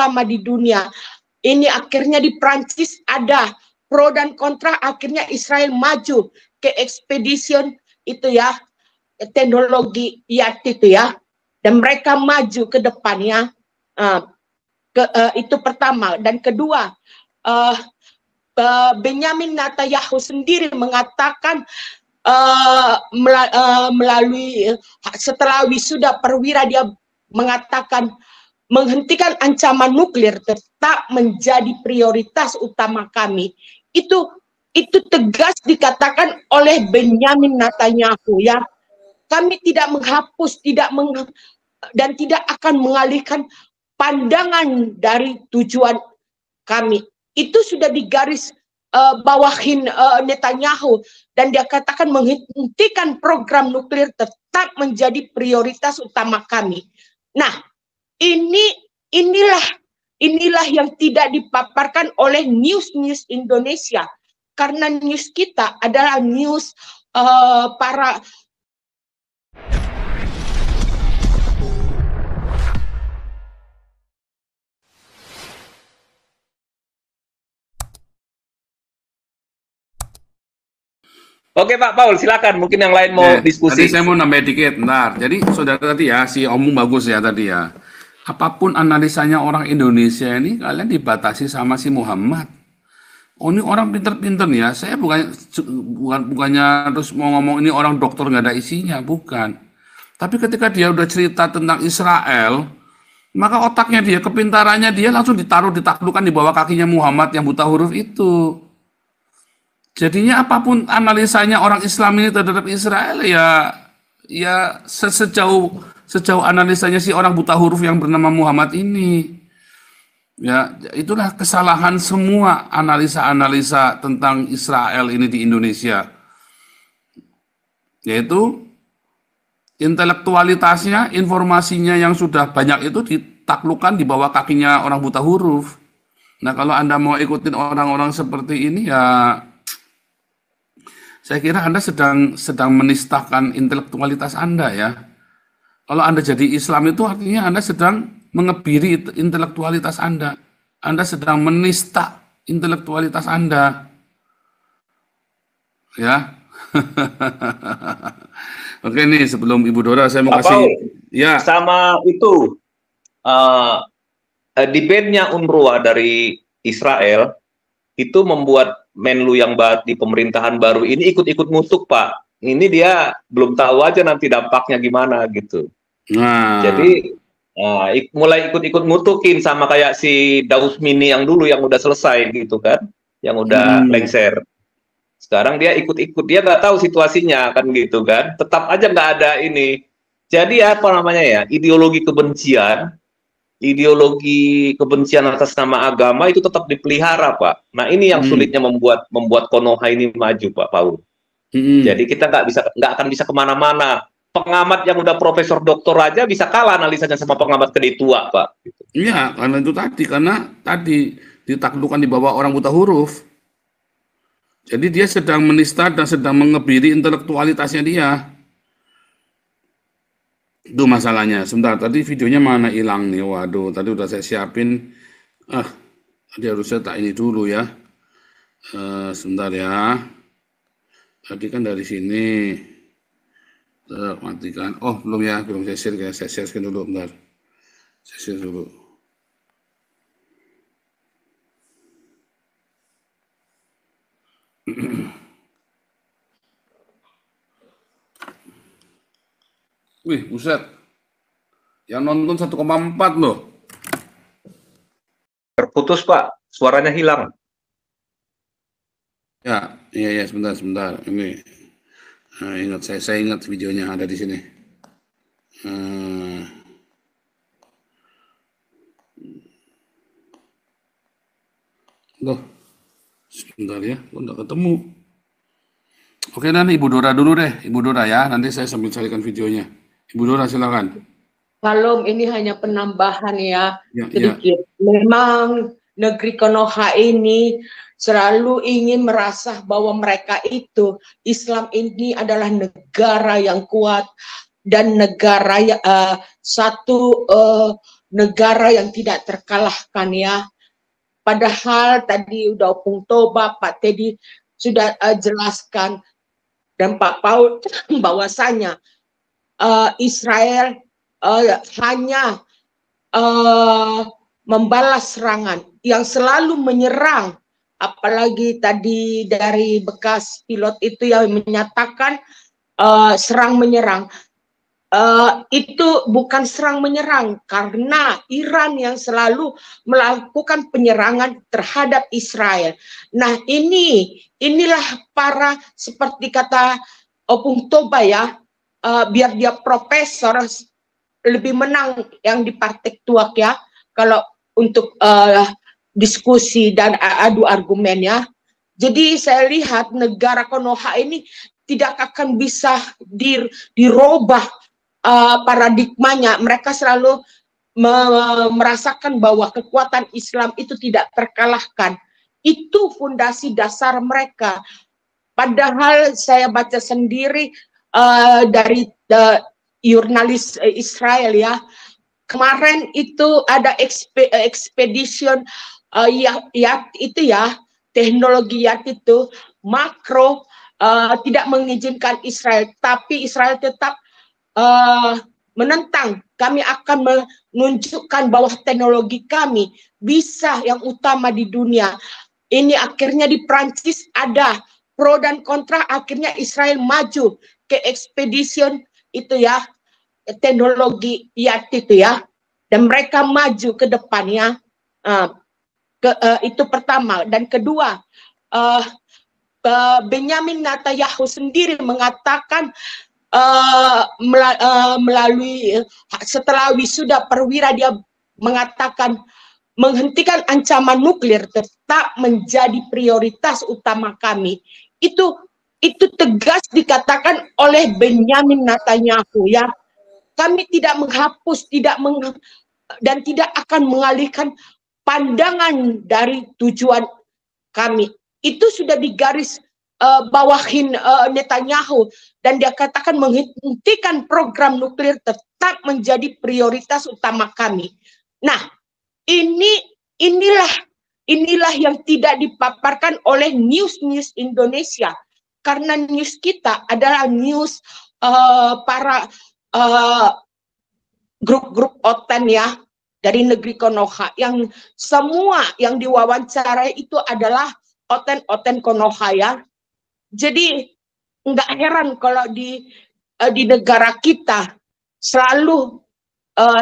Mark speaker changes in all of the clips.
Speaker 1: utama di dunia. Ini akhirnya di Prancis ada pro dan kontra, akhirnya Israel maju ke ekspedisi itu ya, teknologi IAT itu ya, dan mereka maju ke depannya. Itu pertama. Dan kedua, Benyamin Netanyahu sendiri mengatakan melalui setelah wisuda perwira dia mengatakan menghentikan ancaman nuklir tetap menjadi prioritas utama kami. Itu tegas dikatakan oleh Benyamin Netanyahu ya. Kami tidak menghapus, dan tidak akan mengalihkan pandangan dari tujuan kami. Itu sudah digaris bawahin Netanyahu, dan dia katakan menghentikan program nuklir tetap menjadi prioritas utama kami. Nah, inilah yang tidak dipaparkan oleh news Indonesia, karena news kita adalah news para
Speaker 2: Oke Pak Paul, silakan. Mungkin yang lain mau diskusi.
Speaker 3: Tadi saya mau nambah dikit, bentar. Jadi saudara tadi ya, si Omung bagus ya tadi ya. Apapun analisanya orang Indonesia ini, kalian dibatasi sama si Muhammad. Oh ini orang pinter-pinter ya. Saya bukannya terus mau ngomong ini orang dokter nggak ada isinya, bukan. Tapi ketika dia udah cerita tentang Israel, maka otaknya dia, kepintarannya dia langsung ditaklukkan di bawah kakinya Muhammad yang buta huruf itu. Jadinya apapun analisanya orang Islam ini terhadap Israel ya sejauh analisanya si orang buta huruf yang bernama Muhammad ini. Ya, itulah kesalahan semua analisa-analisa tentang Israel ini di Indonesia. Yaitu intelektualitasnya, informasinya yang sudah banyak itu ditaklukkan di bawah kakinya orang buta huruf. Nah, kalau Anda mau ikutin orang-orang seperti ini ya saya kira Anda sedang menistakan intelektualitas Anda ya. Kalau Anda jadi Islam itu artinya Anda sedang mengebiri intelektualitas Anda. Anda sedang menista intelektualitas Anda. Ya. Oke nih, sebelum Ibu Dora saya mau kasih ya.
Speaker 2: Sama itu debate-nya UNRWA dari Israel itu membuat Menlu yang di pemerintahan baru ini ikut-ikut ngutuk Pak. Ini dia belum tahu aja nanti dampaknya gimana gitu.
Speaker 3: Nah.
Speaker 2: Jadi mulai ikut-ikut ngutukin sama kayak si Daus Mini yang dulu yang udah selesai gitu kan, yang udah lengser. Sekarang dia ikut-ikut, dia nggak tahu situasinya kan gitu kan. Tetap aja nggak ada ini. Jadi apa namanya ya, ideologi kebencian atas nama agama itu tetap dipelihara Pak. Nah ini yang sulitnya membuat Konoha ini maju Pak Paul. Jadi kita nggak akan bisa kemana-mana. Pengamat yang udah profesor doktor aja bisa kalah analisanya sama pengamat gede tua Pak.
Speaker 3: Iya, karena tadi ditaklukkan di bawah orang buta huruf. Jadi dia sedang menista dan sedang mengebiri intelektualitasnya dia. Itu masalahnya. Sebentar, tadi videonya mana hilang nih? Waduh, tadi udah saya siapin. Tadi harusnya tak ini dulu ya. Sebentar ya. Tadi kan dari sini. Matikan. Oh, belum ya, belum saya share. Saya share dulu, bentar. Saya share dulu. Wih, buset. Yang nonton 1,4 loh.
Speaker 2: Terputus Pak, suaranya hilang.
Speaker 3: Ya, iya, sebentar. Ini, ingat saya ingat videonya ada di sini. Loh, sebentar ya, kok nggak ketemu. Oke, nanti Ibu Dora dulu deh, Ibu Dora ya. Nanti saya sambil carikan videonya. Ibu Dora silakan.
Speaker 1: Kalau ini hanya penambahan ya, sedikit. Ya. Memang negeri Konoha ini selalu ingin merasa bahwa mereka itu, Islam ini adalah negara yang kuat dan negara satu negara yang tidak terkalahkan ya. Padahal tadi udah Opung Toba, Pak Teddy sudah jelaskan, dan Pak Paul bahwasanya Israel hanya membalas serangan, yang selalu menyerang, apalagi tadi dari bekas pilot itu yang menyatakan serang menyerang. Itu bukan serang menyerang, karena Iran yang selalu melakukan penyerangan terhadap Israel. Nah, inilah para, seperti kata Opung Toba ya, biar dia profesor lebih menang yang di Partek Tuak ya, kalau untuk diskusi dan adu argumen ya. Jadi saya lihat negara Konoha ini tidak akan bisa dirubah paradigmanya. Mereka selalu merasakan bahwa kekuatan Islam itu tidak terkalahkan. Itu fondasi dasar mereka. Padahal saya baca sendiri dari jurnalis Israel ya, kemarin itu ada expedition itu ya, teknologi itu makro tidak mengizinkan Israel, tapi Israel tetap menentang. Kami akan menunjukkan bahwa teknologi kami bisa yang utama di dunia. Ini akhirnya di Prancis ada pro dan kontra, akhirnya Israel maju ke expedition itu ya, teknologi itu ya, dan mereka maju ke depannya. Itu pertama. Dan kedua, Benyamin Netanyahu sendiri mengatakan melalui setelah wisuda perwira, dia mengatakan menghentikan ancaman nuklir tetap menjadi prioritas utama kami. Itu tegas dikatakan oleh Benyamin Netanyahu ya. Kami tidak menghapus, dan tidak akan mengalihkan pandangan dari tujuan kami. Itu sudah digaris bawahin Netanyahu, dan dia katakan menghentikan program nuklir tetap menjadi prioritas utama kami. Nah, inilah yang tidak dipaparkan oleh news Indonesia, karena news kita adalah news para grup-grup OTAN ya, dari negeri Konoha, yang semua yang diwawancarai itu adalah OTAN Konoha ya. Jadi nggak heran kalau di negara kita selalu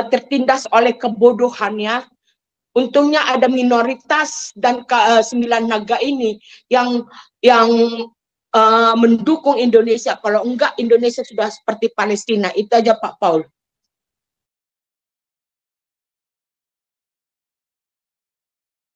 Speaker 1: tertindas oleh kebodohannya. Untungnya ada minoritas dan 9 naga ini yang mendukung Indonesia. Kalau enggak, Indonesia sudah seperti Palestina. Itu aja Pak Paul.